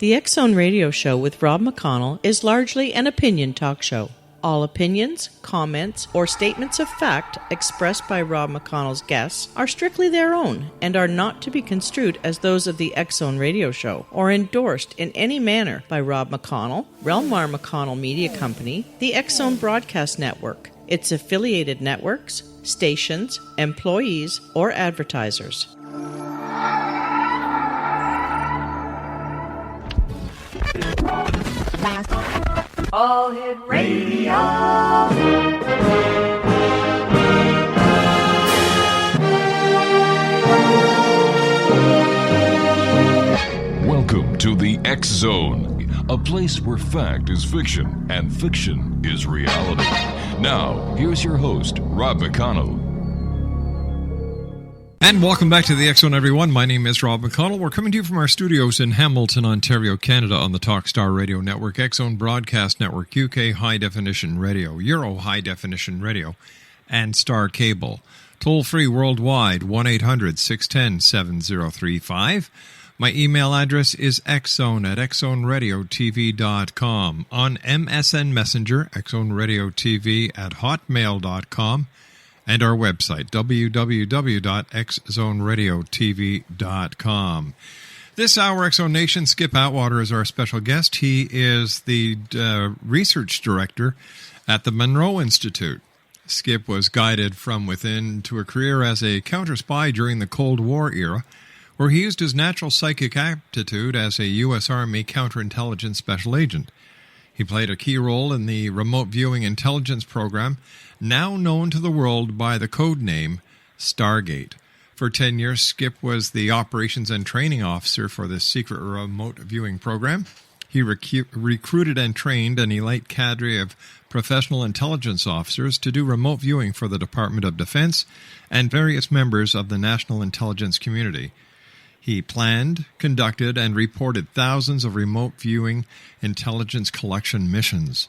The X Zone Radio Show with Rob McConnell is largely an opinion talk show. All opinions, comments, or statements of fact expressed by Rob McConnell's guests are strictly their own and are not to be construed as those of the X Zone Radio Show or endorsed in any manner by Rob McConnell, Relmar McConnell Media Company, the X Zone Broadcast Network, its affiliated networks, stations, employees, or advertisers. All Hit Radio. Welcome to the X Zone, a place where fact is fiction and fiction is reality. Now, here's your host, Rob McConnell. And welcome back to the X Zone, everyone. My name is Rob McConnell. We're coming to you from our studios in Hamilton, Ontario, Canada, on the Talkstar Radio Network, X Zone Broadcast Network, UK High Definition Radio, Euro High Definition Radio, and Star Cable. Toll free worldwide, 1-800-610-7035. My email address is xzone@xzoneradiotv.com. On MSN Messenger, xzoneradiotv@hotmail.com. And our website, www.xzoneradiotv.com. This hour, X Zone Nation, Skip Atwater is our special guest. He is the research director at the Monroe Institute. Skip was guided from within to a career as a counter-spy during the Cold War era, where he used his natural psychic aptitude as a U.S. Army counterintelligence special agent. He played a key role in the remote viewing intelligence program, now known to the world by the code name Stargate. For 10 years, Skip was the operations and training officer for this secret remote viewing program. He recruited and trained an elite cadre of professional intelligence officers to do remote viewing for the Department of Defense and various members of the national intelligence community. He planned, conducted, and reported thousands of remote viewing intelligence collection missions.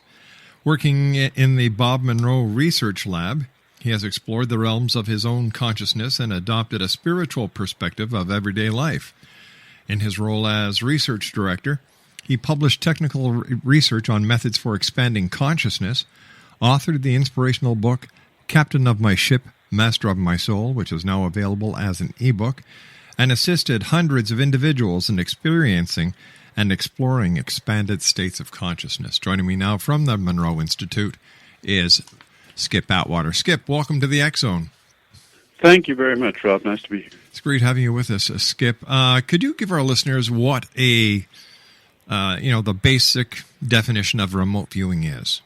Working in the Bob Monroe Research Lab, he has explored the realms of his own consciousness and adopted a spiritual perspective of everyday life. In his role as research director, he published technical research on methods for expanding consciousness, authored the inspirational book Captain of My Ship, Master of My Soul, which is now available as an ebook, and assisted hundreds of individuals in experiencing and exploring expanded states of consciousness. Joining me now from the Monroe Institute is Skip Atwater. Skip, welcome to the X Zone. Thank you very much, Rob. Nice to be here. It's great having you with us, Skip. Could you give our listeners what the basic definition of remote viewing is?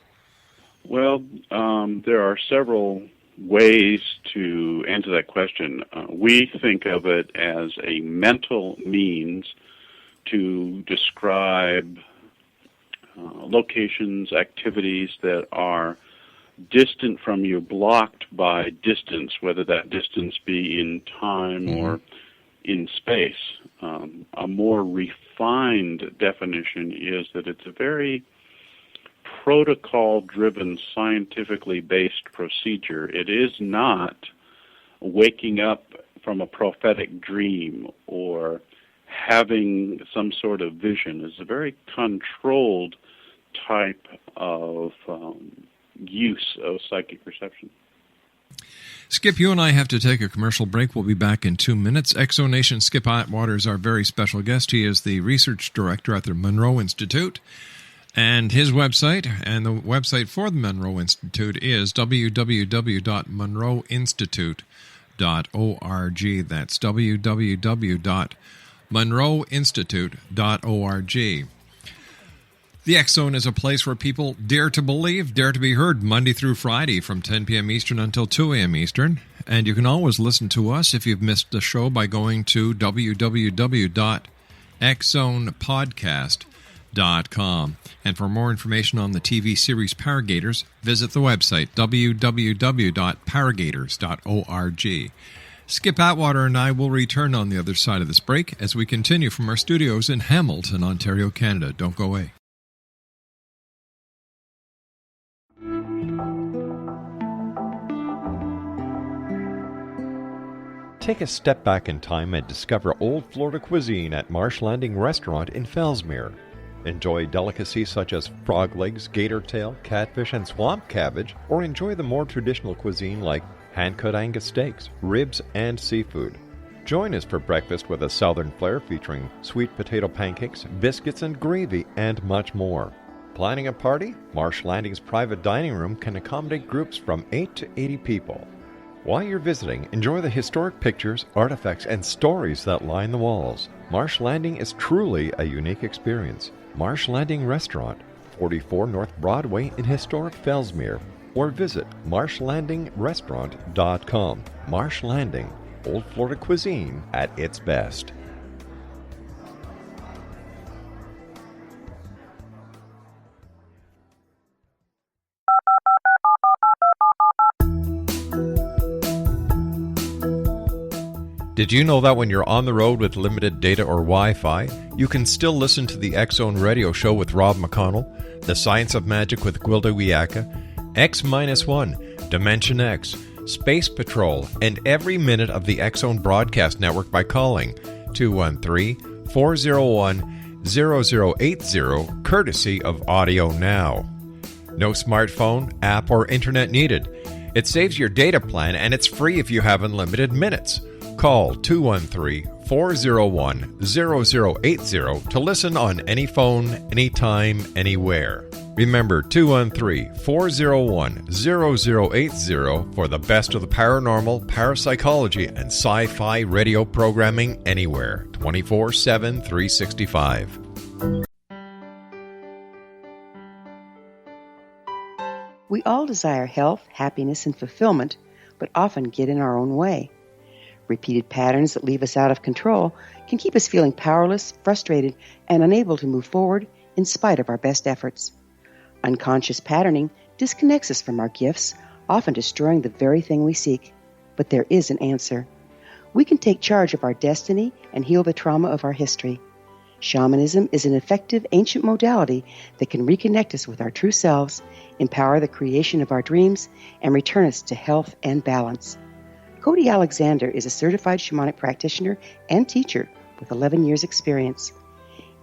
Well, there are several ways to answer that question. We think of it as a mental means to describe locations, activities that are distant from you, blocked by distance, whether that distance be in time or in space. A more refined definition is that it's a very protocol-driven, scientifically based procedure. It is not waking up from a prophetic dream or having some sort of vision. It's a very controlled type of use of psychic perception. Skip, you and I have to take a commercial break. We'll be back in 2 minutes. X Zone Nation, Skip Atwater is our very special guest. He is the research director at the Monroe Institute. And his website, and the website for the Monroe Institute, is www.monroeinstitute.org. That's www.monroeinstitute.org. The X Zone is a place where people dare to believe, dare to be heard, Monday through Friday from 10 p.m. Eastern until 2 a.m. Eastern. And you can always listen to us if you've missed the show by going to www.xzonepodcast.com. And for more information on the TV series Paragators, visit the website www.paragators.org. Skip Atwater and I will return on the other side of this break as we continue from our studios in Hamilton, Ontario, Canada. Don't go away. Take a step back in time and discover old Florida cuisine at Marsh Landing Restaurant in Fellsmere. Enjoy delicacies such as frog legs, gator tail, catfish, and swamp cabbage, or enjoy the more traditional cuisine like hand-cut Angus steaks, ribs, and seafood. Join us for breakfast with a southern flair featuring sweet potato pancakes, biscuits, and gravy, and much more. Planning a party? Marsh Landing's private dining room can accommodate groups from 8 to 80 people. While you're visiting, enjoy the historic pictures, artifacts, and stories that line the walls. Marsh Landing is truly a unique experience. Marsh Landing Restaurant, 44 North Broadway in historic Fellsmere, or visit marshlandingrestaurant.com. Marsh Landing, Old Florida cuisine at its best. Did you know that when you're on the road with limited data or Wi-Fi, you can still listen to the X-Zone Radio Show with Rob McConnell, The Science of Magic with Gwilda Wiyaka, X-1, Dimension X, Space Patrol, and every minute of the X-Zone broadcast network by calling 213-401-0080, courtesy of Audio Now. No smartphone, app, or internet needed. It saves your data plan, and it's free if you have unlimited minutes. Call 213-401-0080 to listen on any phone, anytime, anywhere. Remember 213-401-0080 for the best of the paranormal, parapsychology, and sci-fi radio programming anywhere, 24/7, 365. We all desire health, happiness, and fulfillment, but often get in our own way. Repeated patterns that leave us out of control can keep us feeling powerless, frustrated, and unable to move forward in spite of our best efforts. Unconscious patterning disconnects us from our gifts, often destroying the very thing we seek. But there is an answer. We can take charge of our destiny and heal the trauma of our history. Shamanism is an effective ancient modality that can reconnect us with our true selves, empower the creation of our dreams, and return us to health and balance. Cody Alexander is a certified shamanic practitioner and teacher with 11 years' experience.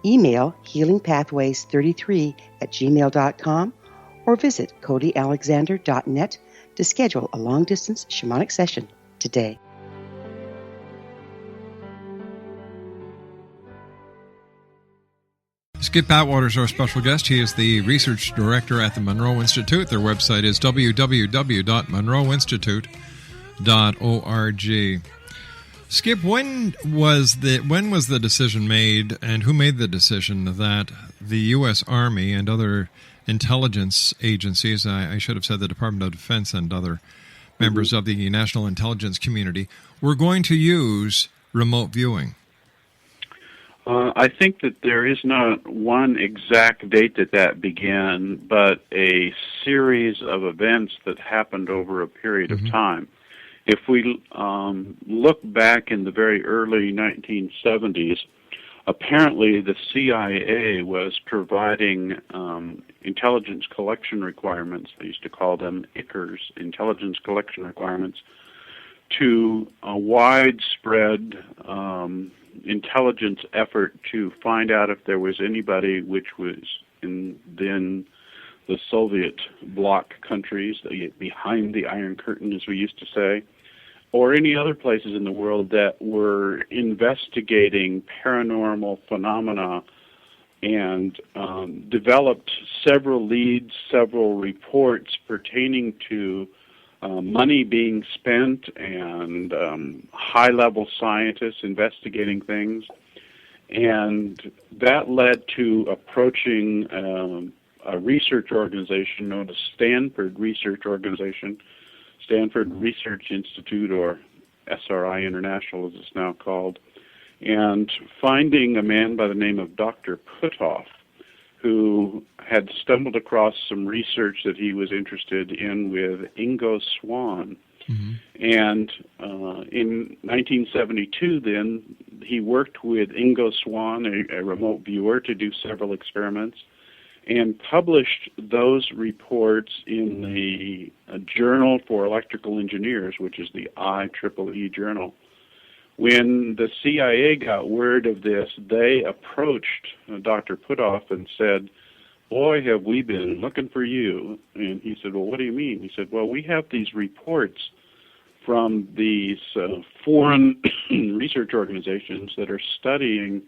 Email healingpathways33@gmail.com or visit codyalexander.net to schedule a long-distance shamanic session today. Skip Atwater is our special guest. He is the research director at the Monroe Institute. Their website is www.monroeinstitute.org. Skip, when was the decision made, and who made the decision that the U.S. Army and other intelligence agencies, I should have said the Department of Defense and other members of the national intelligence community, were going to use remote viewing? I think that there is not one exact date that began, but a series of events that happened over a period of time. If we look back in the very early 1970s, apparently the CIA was providing intelligence collection requirements, they used to call them ICRs, intelligence collection requirements, to a widespread intelligence effort to find out if there was anybody which was in then the Soviet bloc countries, behind the Iron Curtain, as we used to say, or any other places in the world that were investigating paranormal phenomena, and developed several leads, several reports pertaining to money being spent and high-level scientists investigating things. And that led to approaching a research organization known as Stanford Research Organization, Stanford Research Institute, or SRI International as it's now called, and finding a man by the name of Dr. Puthoff, who had stumbled across some research that he was interested in with Ingo Swann. And in 1972, then, he worked with Ingo Swann, a remote viewer, to do several experiments, and published those reports in the Journal for Electrical Engineers, which is the IEEE journal. When the CIA got word of this, they approached Dr. Puthoff and said, "Boy, have we been looking for you." And he said, "Well, what do you mean?" He said, "Well, we have these reports from these foreign research organizations that are studying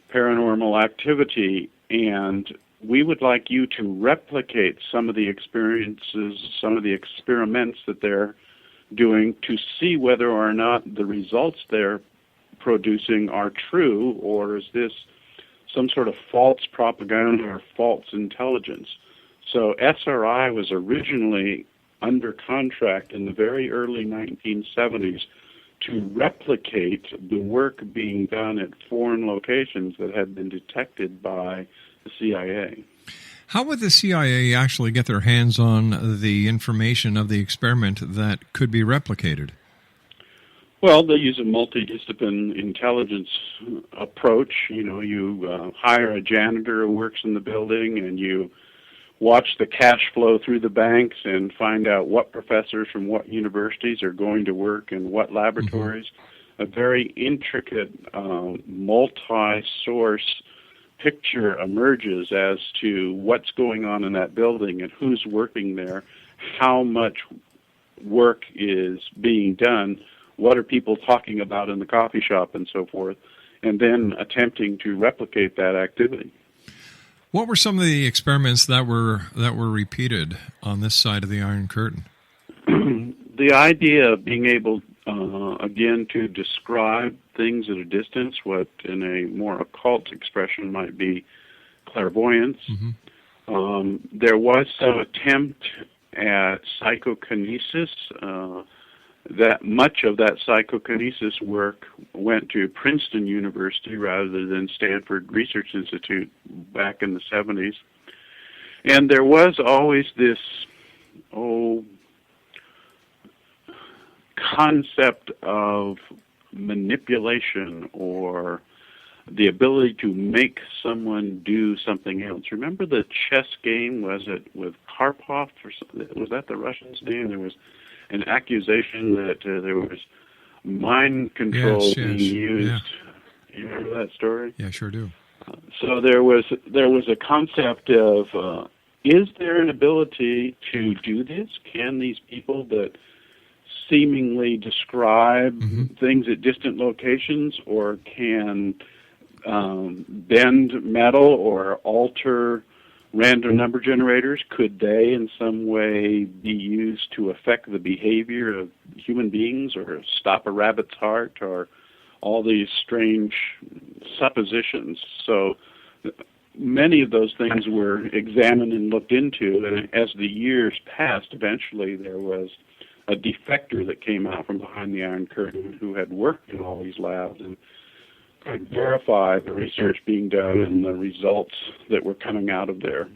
paranormal activity, and we would like you to replicate some of the experiences, some of the experiments that they're doing to see whether or not the results they're producing are true, or is this some sort of false propaganda or false intelligence." So SRI was originally under contract in the very early 1970s to replicate the work being done at foreign locations that had been detected by the CIA. How would the CIA actually get their hands on the information of the experiment that could be replicated? Well, they use a multidisciplinary intelligence approach. You hire a janitor who works in the building, and you watch the cash flow through the banks and find out what professors from what universities are going to work in what laboratories. Mm-hmm. A very intricate, multi-source picture emerges as to what's going on in that building and who's working there, how much work is being done, what are people talking about in the coffee shop, and so forth, and then attempting to replicate that activity. What were some of the experiments that were repeated on this side of the Iron Curtain? The idea of being able, again, to describe things at a distance, what in a more occult expression might be clairvoyance. Mm-hmm. There was some attempt at psychokinesis. That much of that psychokinesis work went to Princeton University rather than Stanford Research Institute back in the 70s. And there was always this, concept of manipulation or the ability to make someone do something else. Remember the chess game, was it with Karpov? Was that the Russian's name? There was an accusation that there was mind control being used. Yeah. You remember that story? Yeah, sure do. So there was a concept of, is there an ability to do this? Can these people that seemingly describe things at distant locations or can bend metal or alter random number generators, could they in some way be used to affect the behavior of human beings or stop a rabbit's heart or all these strange suppositions? So many of those things were examined and looked into, and as the years passed, eventually there was a defector that came out from behind the Iron Curtain who had worked in all these labs and could verify the research being done and the results that were coming out of there.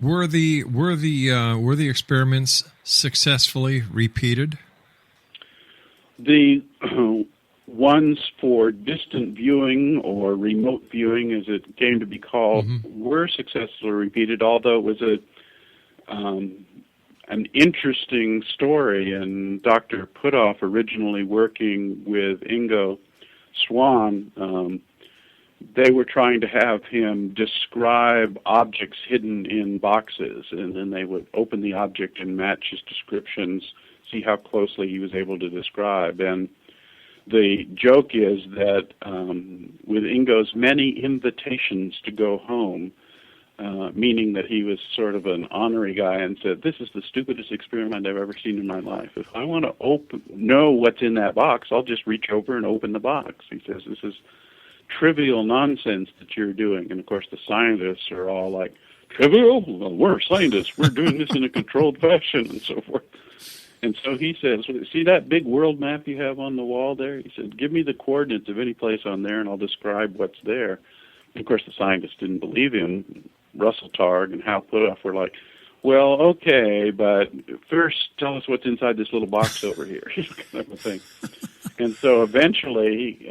Were the experiments successfully repeated? The ones for distant viewing or remote viewing, as it came to be called, were successfully repeated, although it was an interesting story, and Dr. Puthoff, originally working with Ingo Swann, they were trying to have him describe objects hidden in boxes, and then they would open the object and match his descriptions, see how closely he was able to describe. And the joke is that with Ingo's many invitations to go home, meaning that he was sort of an honorary guy and said, "This is the stupidest experiment I've ever seen in my life. If I want to know what's in that box, I'll just reach over and open the box." He says, "This is trivial nonsense that you're doing." And of course the scientists are all like, "Trivial? Well, we're scientists. We're doing this in a controlled fashion," and so forth. And so he says, "See that big world map you have on the wall there?" He said, "Give me the coordinates of any place on there and I'll describe what's there." And of course the scientists didn't believe him. Russell Targ and Hal Puthoff were like, "Well, okay, but first tell us what's inside this little box over here," kind of a thing. And so eventually,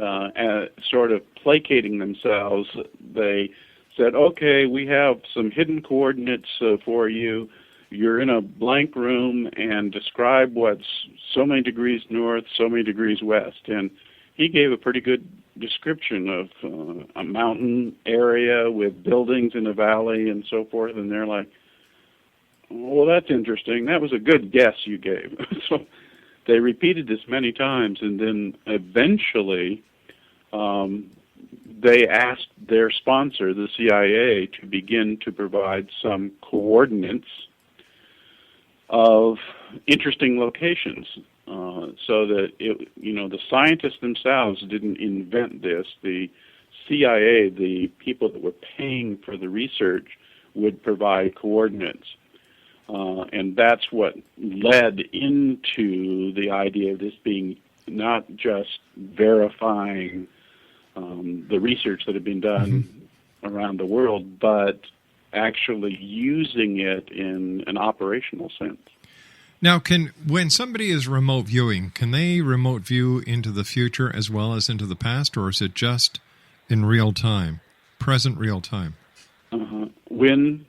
sort of placating themselves, they said, "Okay, we have some hidden coordinates for you. you're in a blank room and describe what's so many degrees north, so many degrees west. And he gave a pretty good description of a mountain area with buildings in a valley and so forth. And they're like, well, that's interesting. That was a good guess you gave. So they repeated this many times, and then eventually they asked their sponsor, the CIA, to begin to provide some coordinates of interesting locations, so that the scientists themselves didn't invent this. The CIA, the people that were paying for the research, would provide coordinates. And that's what led into the idea of this being not just verifying the research that had been done around the world, but actually using it in an operational sense. Now, when somebody is remote viewing, can they remote view into the future as well as into the past, or is it just in real time, present real time? When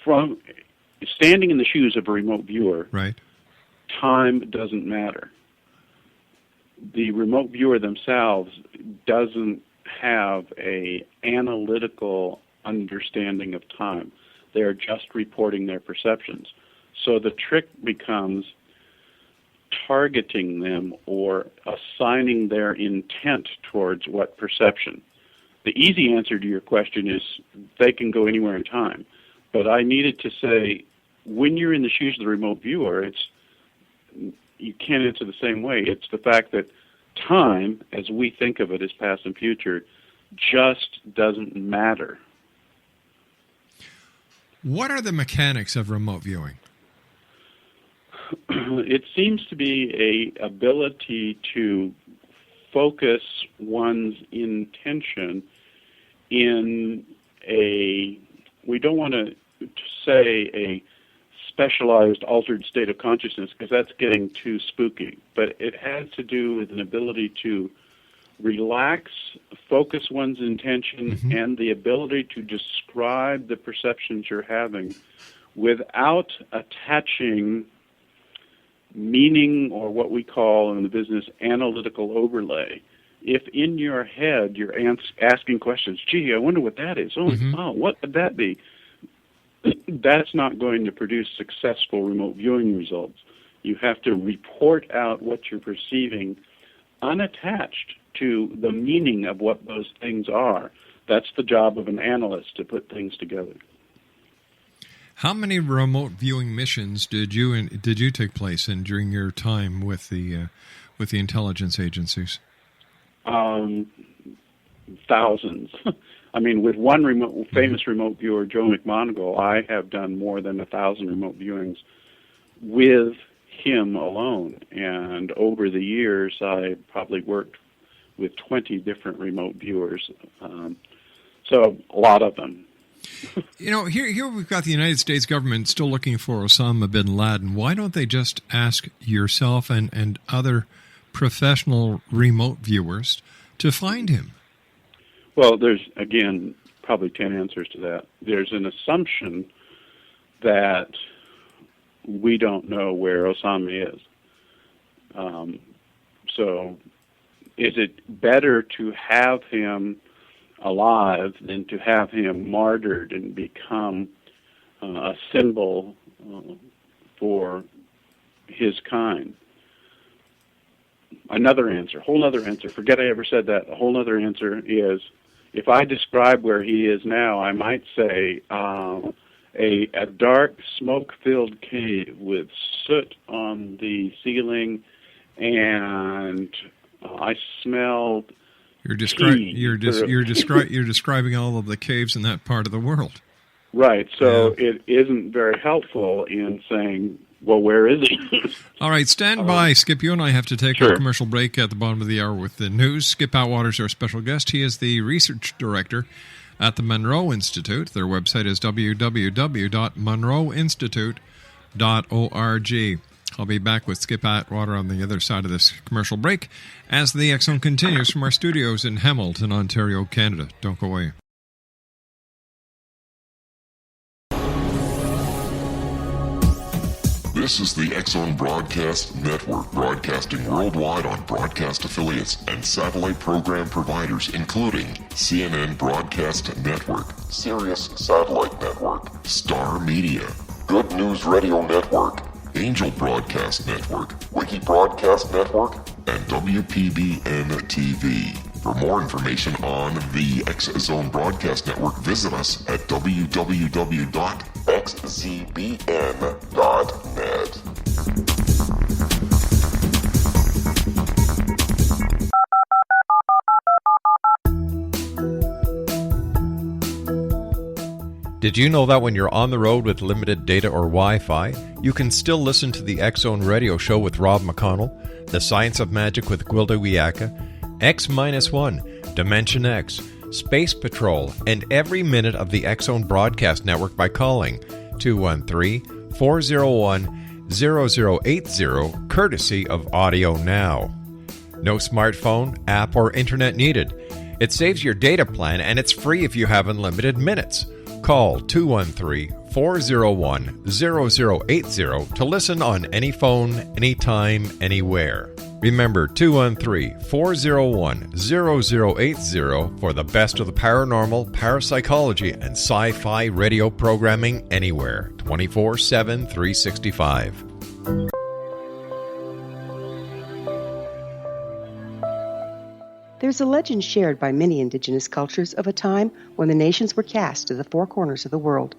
from standing in the shoes of a remote viewer, right, time doesn't matter. The remote viewer themselves doesn't have a analytical understanding of time. They're just reporting their perceptions. So the trick becomes targeting them or assigning their intent towards what perception. The easy answer to your question is they can go anywhere in time. But I needed to say, when you're in the shoes of the remote viewer, you can't answer the same way. It's the fact that time, as we think of it as past and future, just doesn't matter. What are the mechanics of remote viewing? It seems to be a ability to focus one's intention in we don't want to say a specialized altered state of consciousness, because that's getting too spooky, but it has to do with an ability to relax, focus one's intention, and the ability to describe the perceptions you're having without attaching meaning, or what we call in the business analytical overlay. If in your head you're asking questions, gee, I wonder what that is. Oh, what would that be? That's not going to produce successful remote viewing results. You have to report out what you're perceiving unattached to the meaning of what those things are. That's the job of an analyst, to put things together. How many remote viewing missions did you take place in during your time with the intelligence agencies? Thousands. I mean, with one famous remote viewer, Joe McConnell, I have done more than 1,000 remote viewings with him alone. And over the years, I probably worked with 20 different remote viewers. So a lot of them. Here we've got the United States government still looking for Osama bin Laden. Why don't they just ask yourself and other professional remote viewers to find him? Well, there's, again, probably 10 answers to that. There's an assumption that we don't know where Osama is. So is it better to have him alive than to have him martyred and become a symbol for his kind? Another answer, whole other answer, forget I ever said that, a whole other answer is, if I describe where he is now, I might say a dark, smoke-filled cave with soot on the ceiling, and I smelled You're describing all of the caves in that part of the world. Right, so it isn't very helpful in saying, well, where is he? All right, stand by. Skip, you and I have to take our commercial break at the bottom of the hour with the news. Skip Atwater is our special guest. He is the research director at the Monroe Institute. Their website is www.monroeinstitute.org. I'll be back with Skip Atwater on the other side of this commercial break as the X Zone continues from our studios in Hamilton, Ontario, Canada. Don't go away. This is the X-Zone Broadcast Network, broadcasting worldwide on broadcast affiliates and satellite program providers, including CNN Broadcast Network, Sirius Satellite Network, Star Media, Good News Radio Network, Angel Broadcast Network, Wiki Broadcast Network, and WPBN TV. For more information on the X-Zone Broadcast Network, visit us at www.xzbn.net. Did you know that when you're on the road with limited data or Wi-Fi, you can still listen to the X-Zone Radio Show with Rob McConnell, The Science of Magic with Gwilda Wiyaka, X-1, Dimension X, Space Patrol, and every minute of the X-Zone Broadcast Network by calling 213-401-0080, courtesy of Audio Now. No smartphone, app, or internet needed. It saves your data plan, and it's free if you have unlimited minutes. Call 213-401-0080 to listen on any phone, anytime, anywhere. Remember, 213-401-0080 for the best of the paranormal, parapsychology, and sci-fi radio programming anywhere, 24/7, 365. There's a legend shared by many indigenous cultures of a time when the nations were cast to the four corners of the world.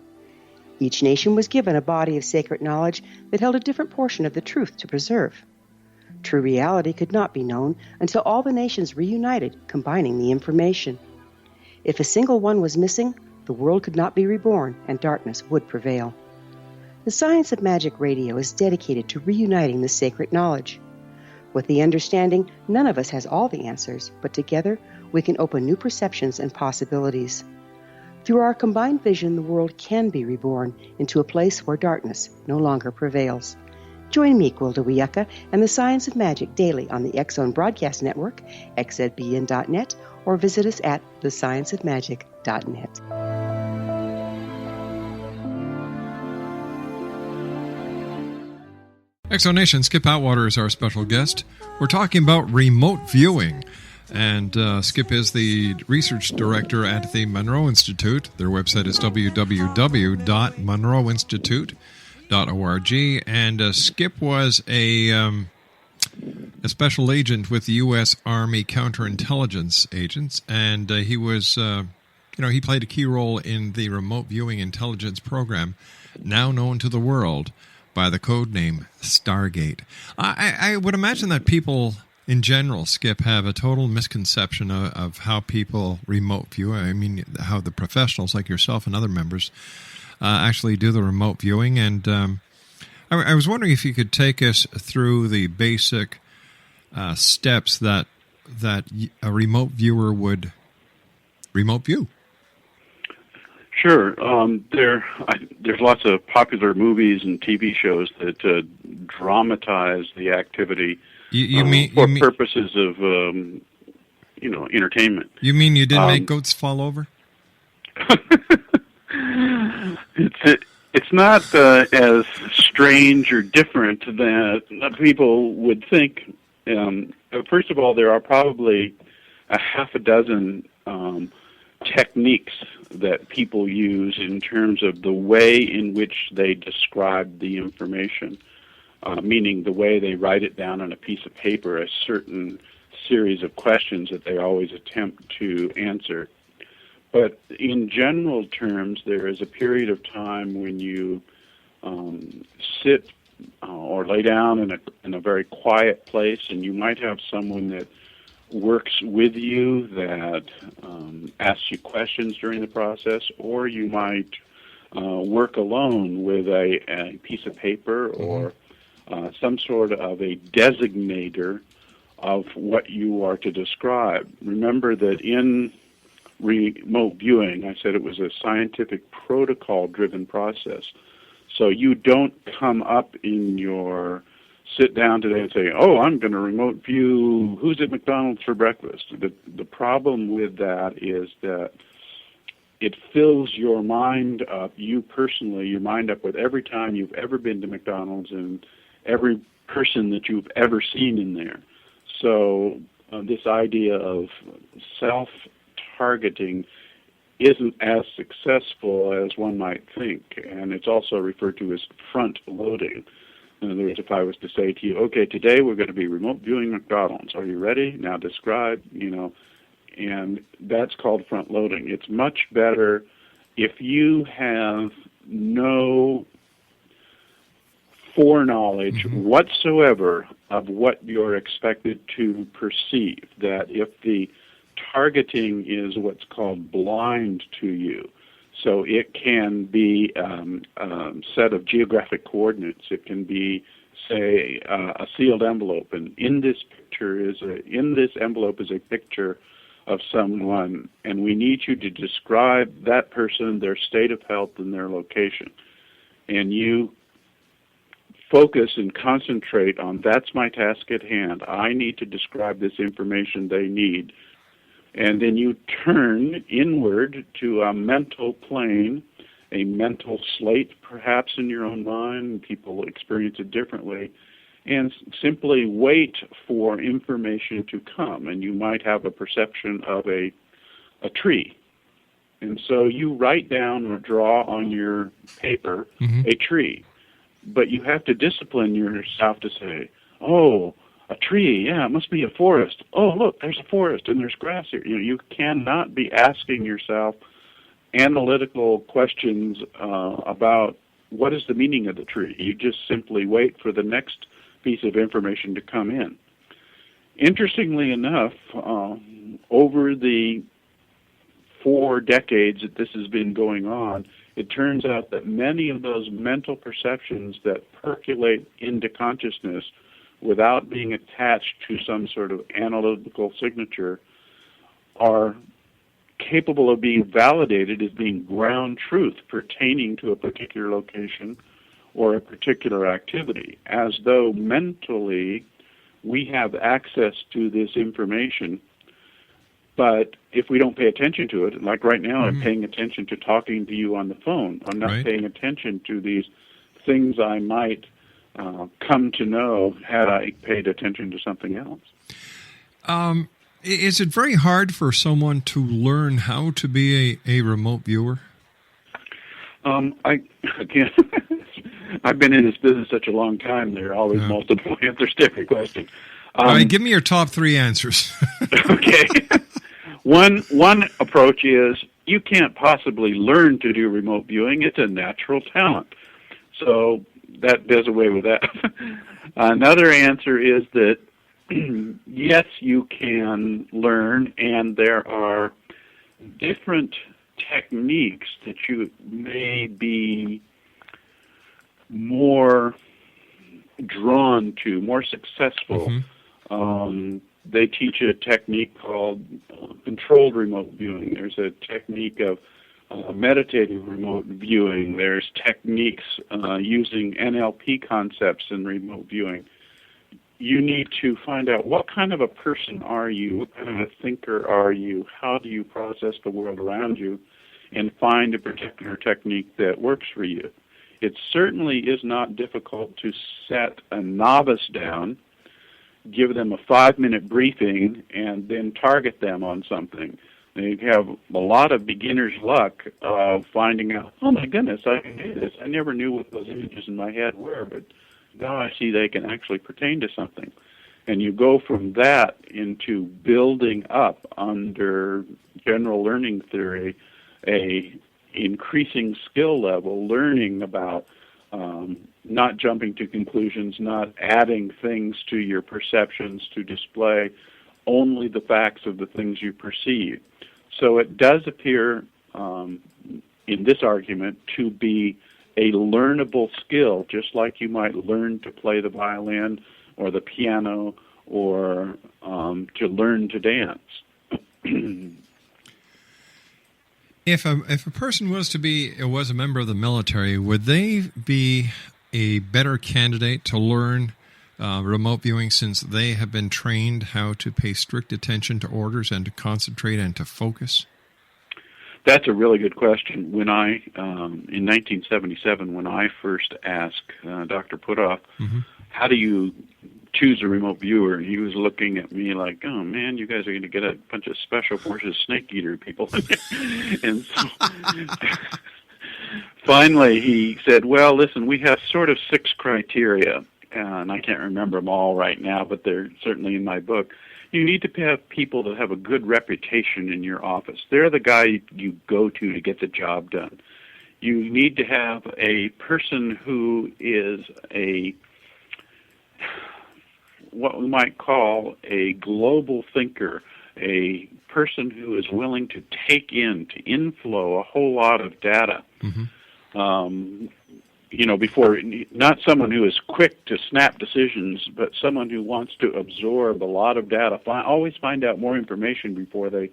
Each nation was given a body of sacred knowledge that held a different portion of the truth to preserve. True reality could not be known until all the nations reunited, combining the information. If a single one was missing, the world could not be reborn and darkness would prevail. The Science of Magic Radio is dedicated to reuniting the sacred knowledge. With the understanding, none of us has all the answers, but together we can open new perceptions and possibilities. Through our combined vision, the world can be reborn into a place where darkness no longer prevails. Join me, Gwilda Wiyaka, and the Science of Magic daily on the X-Zone Broadcast Network, xzbn.net, or visit us at thescienceofmagic.net. Exonation, Skip Atwater is our special guest. We're talking about remote viewing. And Skip is the research director at the Monroe Institute. Their website is www.monroeinstitute.org. And Skip was a special agent with the U.S. Army counterintelligence agents. And he was, he played a key role in the remote viewing intelligence program, now known to the world by the code name Stargate. I would imagine that people in general, Skip, have a total misconception of how people remote view. I mean, how the professionals like yourself and other members actually do the remote viewing. And I was wondering if you could take us through the basic steps that a remote viewer would remote view. Sure. There's lots of popular movies and TV shows that dramatize the activity for purposes of entertainment. You mean you didn't make goats fall over? It's not as strange or different that people would think. First of all, there are probably a half a dozen techniques that people use in terms of the way in which they describe the information, meaning the way they write it down on a piece of paper, a certain series of questions that they always attempt to answer. But in general terms, there is a period of time when you sit or lay down in a very quiet place, and you might have someone that works with you that asks you questions during the process, or you might work alone with a piece of paper or some sort of a designator of what you are to describe. Remember that in remote viewing, I said it was a scientific protocol-driven process. So you don't come up in your sit down today and say, oh, I'm going to remote view who's at McDonald's for breakfast. The problem with that is that it fills your mind up, you personally, your mind up with every time you've ever been to McDonald's and every person that you've ever seen in there. So this idea of self-targeting isn't as successful as one might think, and it's also referred to as front-loading. In other words, if I was to say to you, okay, today we're going to be remote viewing McDonald's. Are you ready? Now describe, and that's called front-loading. It's much better if you have no foreknowledge whatsoever of what you're expected to perceive, that if the targeting is what's called blind to you, so it can be a set of geographic coordinates. It can be, say, a sealed envelope, and in this envelope is a picture of someone, and we need you to describe that person, their state of health, and their location. And you focus and concentrate on, that's my task at hand. I need to describe this information they need. And then you turn inward to a mental plane, a mental slate perhaps in your own mind. People experience it differently. And simply wait for information to come. And you might have a perception of a tree. And so you write down or draw on your paper a tree. But you have to discipline yourself to say, oh, a tree, yeah, it must be a forest. Oh, look, there's a forest and there's grass here. You cannot be asking yourself analytical questions about what is the meaning of the tree. You just simply wait for the next piece of information to come in. Interestingly enough, over the 4 decades that this has been going on, it turns out that many of those mental perceptions that percolate into consciousness without being attached to some sort of analytical signature are capable of being validated as being ground truth pertaining to a particular location or a particular activity, as though mentally we have access to this information. But if we don't pay attention to it, like right now I'm paying attention to talking to you on the phone, I'm not paying attention to these things I might come to know had I paid attention to something else. Is it very hard for someone to learn how to be a remote viewer? I've been in this business such a long time, there are always multiple answers to every question. All right, give me your top 3 answers. Okay. One approach is you can't possibly learn to do remote viewing. It's a natural talent. So that does away with that. Another answer is that, yes, you can learn, and there are different techniques that you may be more drawn to, more successful. They teach a technique called controlled remote viewing. There's a technique of meditative remote viewing. There's techniques using NLP concepts in remote viewing. You need to find out what kind of a person are you, what kind of a thinker are you, how do you process the world around you, and find a particular technique that works for you. It certainly is not difficult to set a novice down, give them a 5-minute briefing, and then target them on something. They have a lot of beginner's luck of finding out, oh my goodness, I can do this. I never knew what those images in my head were, but now I see they can actually pertain to something. And you go from that into building up under general learning theory a increasing skill level, learning about not jumping to conclusions, not adding things to your perceptions to display only the facts of the things you perceive. So it does appear in this argument to be a learnable skill, just like you might learn to play the violin or the piano or to learn to dance. If a person was a member of the military, would they be a better candidate to learn remote viewing since they have been trained how to pay strict attention to orders and to concentrate and to focus? That's a really good question. When I, in 1977, when I first asked Dr. Putoff, how do you choose a remote viewer, he was looking at me like, oh man, you guys are going to get a bunch of special forces snake eater people. And so finally he said, well, listen, we have sort of 6 criteria, and I can't remember them all right now, but they're certainly in my book. You need to have people that have a good reputation in your office. They're the guy you go to get the job done. You need to have a person who is what we might call a global thinker, a person who is willing to take in, to inflow a whole lot of data. Before, not someone who is quick to snap decisions, but someone who wants to absorb a lot of data, always find out more information before they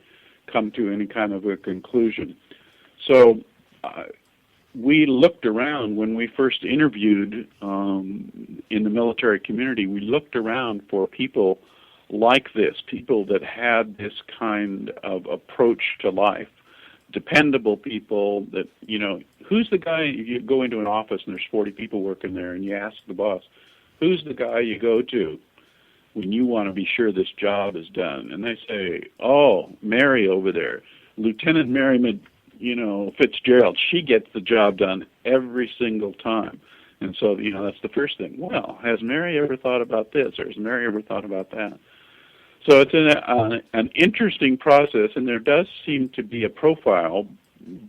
come to any kind of a conclusion. So we looked around when we first interviewed in the military community. We looked around for people like this, people that had this kind of approach to life, dependable people that, who's the guy, you go into an office and there's 40 people working there and you ask the boss, who's the guy you go to when you want to be sure this job is done? And they say, oh, Mary over there, Lieutenant Mary Fitzgerald, she gets the job done every single time. And so, that's the first thing. Well, has Mary ever thought about this, or has Mary ever thought about that? So it's an interesting process, and there does seem to be a profile,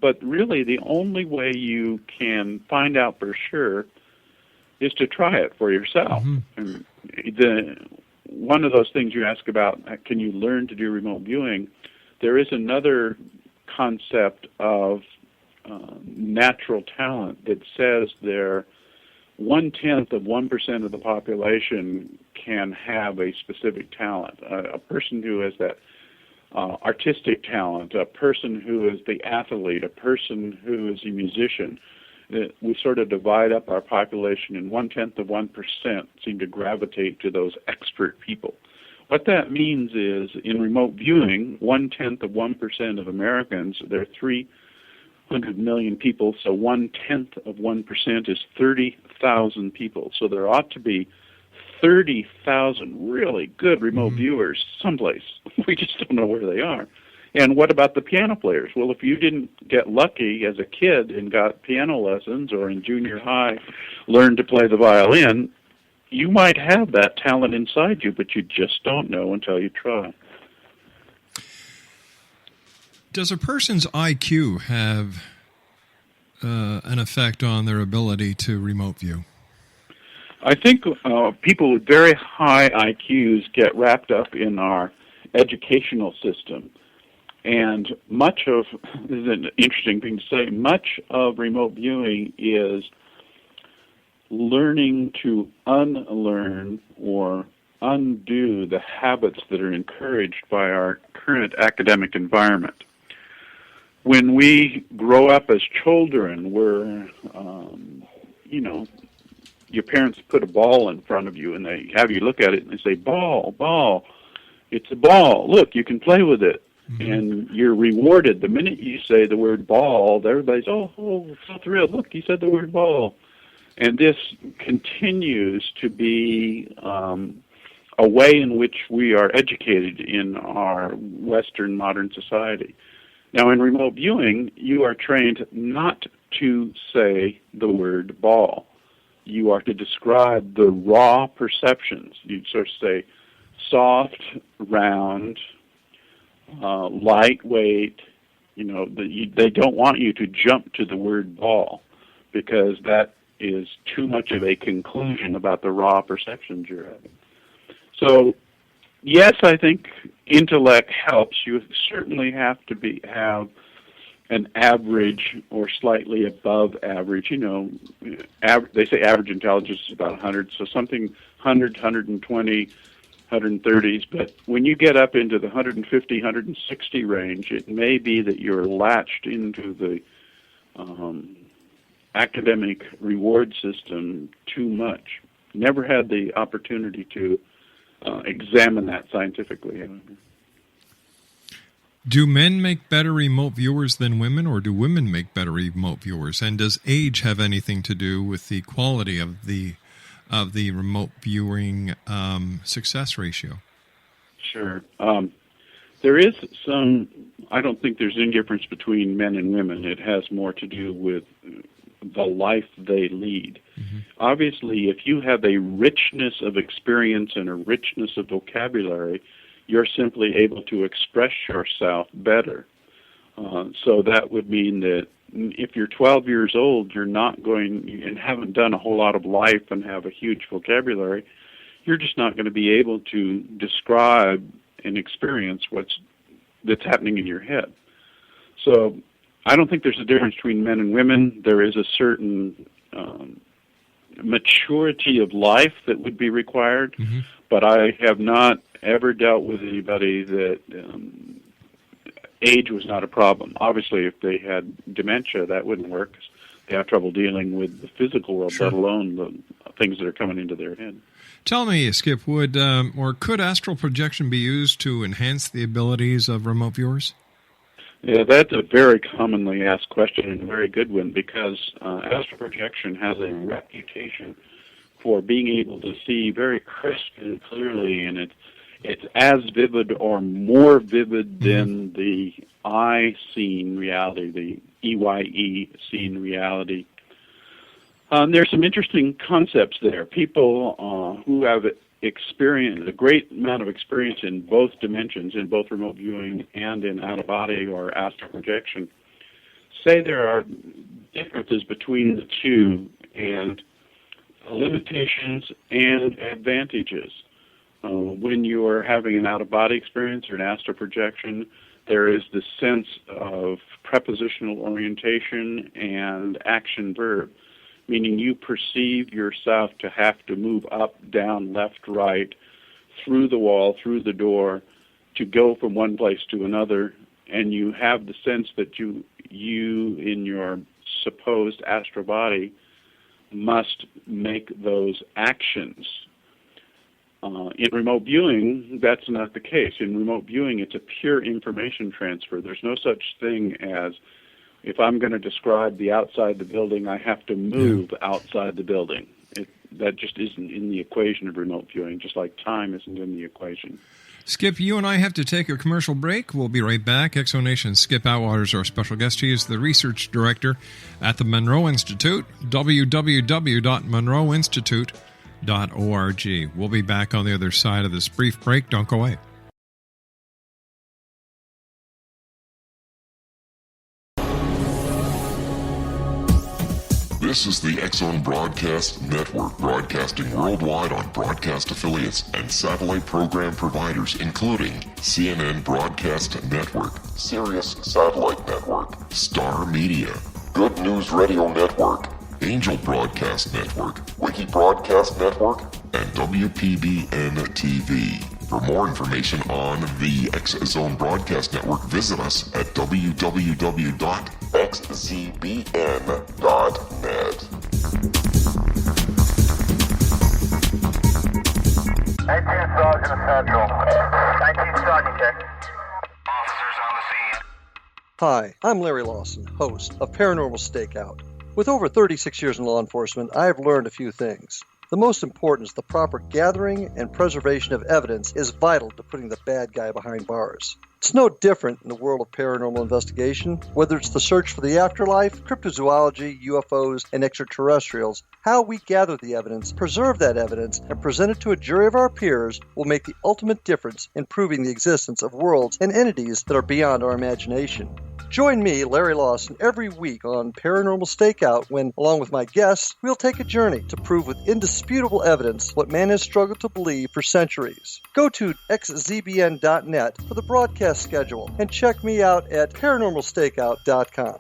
but really the only way you can find out for sure is to try it for yourself. And one of those things you ask about, can you learn to do remote viewing, there is another concept of natural talent that says 1/10 of 1% of the population can have a specific talent. A person who has that artistic talent, a person who is the athlete, a person who is a musician. We sort of divide up our population, and 1/10 of 1% seem to gravitate to those expert people. What that means is, in remote viewing, 1/10 of 1% of Americans, there are 300 million people, so 1/10 of 1% is 30,000 people. So there ought to be 30,000 really good remote viewers someplace. We just don't know where they are. And what about the piano players? Well, if you didn't get lucky as a kid and got piano lessons, or in junior high learned to play the violin, you might have that talent inside you, but you just don't know until you try. Does a person's IQ have an effect on their ability to remote view? I think people with very high IQs get wrapped up in our educational system. And much of, this is an interesting thing to say, much of remote viewing is learning to unlearn or undo the habits that are encouraged by our current academic environment. When we grow up as children, we're, your parents put a ball in front of you and they have you look at it and they say, ball, ball, it's a ball, look, you can play with it. And you're rewarded. The minute you say the word ball, everybody's, oh, so thrilled, look, he said the word ball. And this continues to be a way in which we are educated in our Western modern society. Now, in remote viewing, you are trained not to say the word ball. You are to describe the raw perceptions. You sort of say soft, round, lightweight. They don't want you to jump to the word ball because that is too much of a conclusion about the raw perceptions you're having. So, yes, I think intellect helps. You certainly have to have an average or slightly above average. They say average intelligence is about 100, so something 100, 120, 130s. But when you get up into the 150, 160 range, it may be that you're latched into the academic reward system too much. Never had the opportunity to examine that scientifically. Do men make better remote viewers than women, or do women make better remote viewers? And does age have anything to do with the quality of the remote viewing success ratio? Sure. There is some, I don't think there's any difference between men and women. It has more to do with the life they lead. Mm-hmm. Obviously, if you have a richness of experience and a richness of vocabulary, you're simply able to express yourself better. So that would mean that if you're 12 years old, you're not going and haven't done a whole lot of life and have a huge vocabulary, you're just not going to be able to describe and experience that's happening in your head. So I don't think there's a difference between men and women. There is a certain maturity of life that would be required, mm-hmm. but I have not ever dealt with anybody that age was not a problem. Obviously, if they had dementia, that wouldn't work. They have trouble dealing with the physical world, sure. let alone the things that are coming into their head. Tell me, Skip, would or could astral projection be used to enhance the abilities of remote viewers? Yeah, that's a very commonly asked question and a very good one, because astral projection has a reputation for being able to see very crisp and clearly, and it's as vivid or more vivid than the eye-seen reality, the EYE-seen reality. There's some interesting concepts there. People who have experienced a great amount of experience in both dimensions, in both remote viewing and in out-of-body or astral projection, say there are differences between the two and limitations and advantages. When you are having an out-of-body experience or an astral projection, there is this sense of prepositional orientation and action-verb, meaning you perceive yourself to have to move up, down, left, right, through the wall, through the door, to go from one place to another, and you have the sense that you in your supposed astral body must make those actions. In remote viewing, that's not the case. In remote viewing, it's a pure information transfer. There's no such thing as, if I'm going to describe the outside the building, I have to move outside the building. That just isn't in the equation of remote viewing, just like time isn't in the equation. Skip, you and I have to take a commercial break. We'll be right back. Exonation's Skip Atwater is our special guest. He is the research director at the Monroe Institute, www.monroeinstitute.org. We'll be back on the other side of this brief break. Don't go away. This is the X-Zone Broadcast Network, broadcasting worldwide on broadcast affiliates and satellite program providers, including CNN Broadcast Network, Sirius Satellite Network, Star Media, Good News Radio Network, Angel Broadcast Network, Wiki Broadcast Network, and WPBN TV. For more information on the X-Zone Broadcast Network, visit us at www.xzbn.net. 19 Sergeant Central. 19 Sergeant, check. Officers on the scene. Hi, I'm Larry Lawson, host of Paranormal Stakeout. With over 36 years in law enforcement, I have learned a few things. The most important is the proper gathering and preservation of evidence is vital to putting the bad guy behind bars. It's no different in the world of paranormal investigation. Whether it's the search for the afterlife, cryptozoology, UFOs, and extraterrestrials, how we gather the evidence, preserve that evidence, and present it to a jury of our peers will make the ultimate difference in proving the existence of worlds and entities that are beyond our imagination. Join me, Larry Lawson, every week on Paranormal Stakeout when, along with my guests, we'll take a journey to prove with indisputable evidence what man has struggled to believe for centuries. Go to xzbn.net for the broadcast schedule and check me out at paranormalstakeout.com.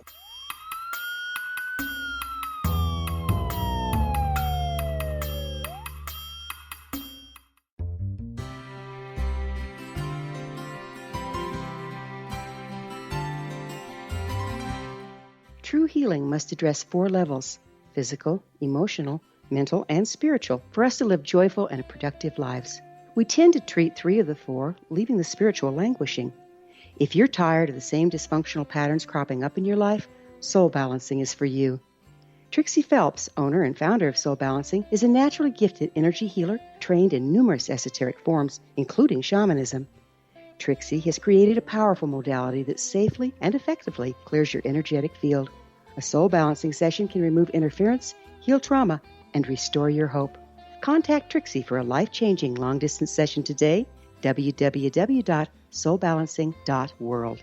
True healing must address 4 levels: physical, emotional, mental, and spiritual, for us to live joyful and productive lives. We tend to treat 3 of the 4, leaving the spiritual languishing. If you're tired of the same dysfunctional patterns cropping up in your life, Soul Balancing is for you. Trixie Phelps, owner and founder of Soul Balancing, is a naturally gifted energy healer trained in numerous esoteric forms, including shamanism. Trixie has created a powerful modality that safely and effectively clears your energetic field. A Soul Balancing session can remove interference, heal trauma, and restore your hope. Contact Trixie for a life-changing long-distance session today, www.soulbalancing.world.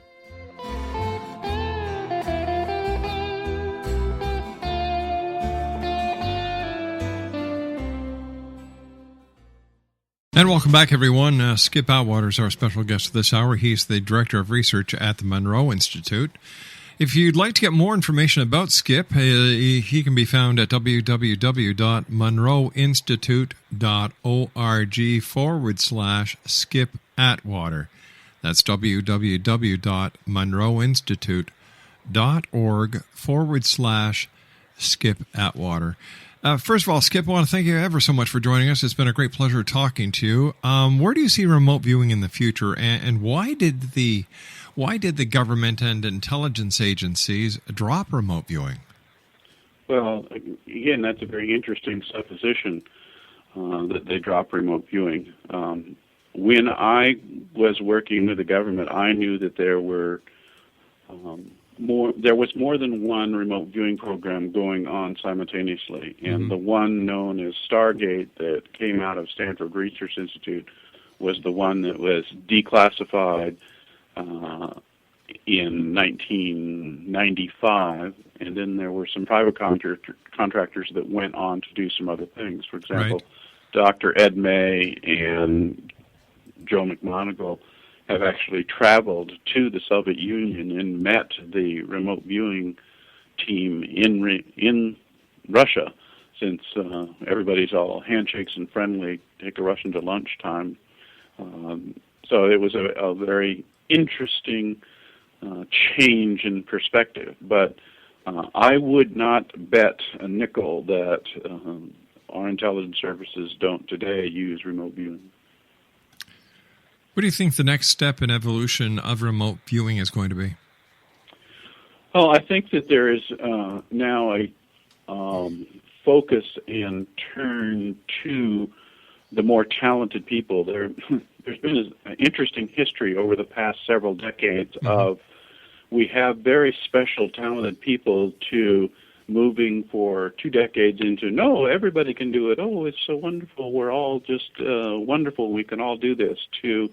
And welcome back, everyone. Skip Atwater is our special guest this hour. He's the Director of Research at the Monroe Institute. If you'd like to get more information about Skip, he can be found at www.monroeinstitute.org/Skip Atwater. That's www.monroeinstitute.org/Skip Atwater. First of all, Skip, I want to thank you ever so much for joining us. It's been a great pleasure talking to you. Where do you see remote viewing in the future, and why did the government and intelligence agencies drop remote viewing? Well, again, that's a very interesting supposition that they drop remote viewing. When I was working with the government, I knew that there was more than one remote viewing program going on simultaneously, and the one known as Stargate that came out of Stanford Research Institute was the one that was declassified in 1995, and then there were some private contractors that went on to do some other things. For example, Dr. Ed May and Joe McConnell have actually traveled to the Soviet Union and met the remote viewing team in Russia, since everybody's all handshakes and friendly, take a Russian to lunchtime. So it was a very interesting change in perspective. But I would not bet a nickel that our intelligence services don't today use remote viewing. What do you think the next step in evolution of remote viewing is going to be? Well, I think that there is now a focus and turn to the more talented people. There's been an interesting history over the past several decades of we have very special talented people to moving for 2 decades into, no, everybody can do it. Oh, it's so wonderful. We're all just wonderful. We can all do this. To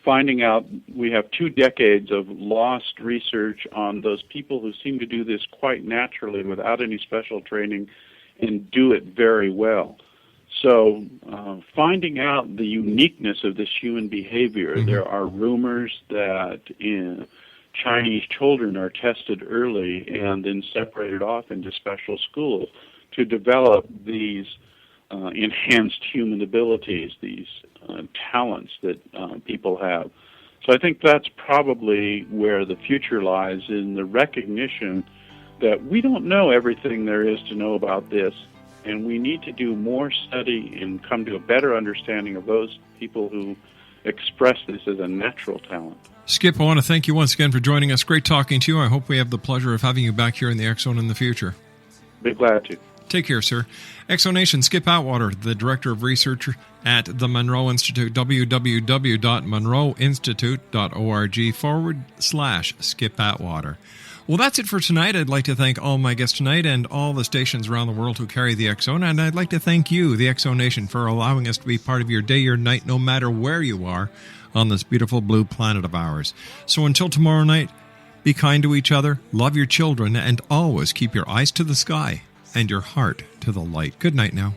finding out we have 2 decades of lost research on those people who seem to do this quite naturally without any special training and do it very well. So finding out the uniqueness of this human behavior, there are rumors that Chinese children are tested early and then separated off into special schools to develop these enhanced human abilities, these talents that people have. So I think that's probably where the future lies, in the recognition that we don't know everything there is to know about this, and we need to do more study and come to a better understanding of those people who express this as a natural talent. Skip, I want to thank you once again for joining us. Great talking to you. I hope we have the pleasure of having you back here in the X Zone in the future. Be glad to. Take care, sir. Exonation, Skip Atwater, the Director of Research at the Monroe Institute, www.monroeinstitute.org/Skip Atwater. Well, that's it for tonight. I'd like to thank all my guests tonight and all the stations around the world who carry the X Zone. And I'd like to thank you, the X Zone Nation, for allowing us to be part of your day, your night, no matter where you are on this beautiful blue planet of ours. So until tomorrow night, be kind to each other, love your children, and always keep your eyes to the sky and your heart to the light. Good night now.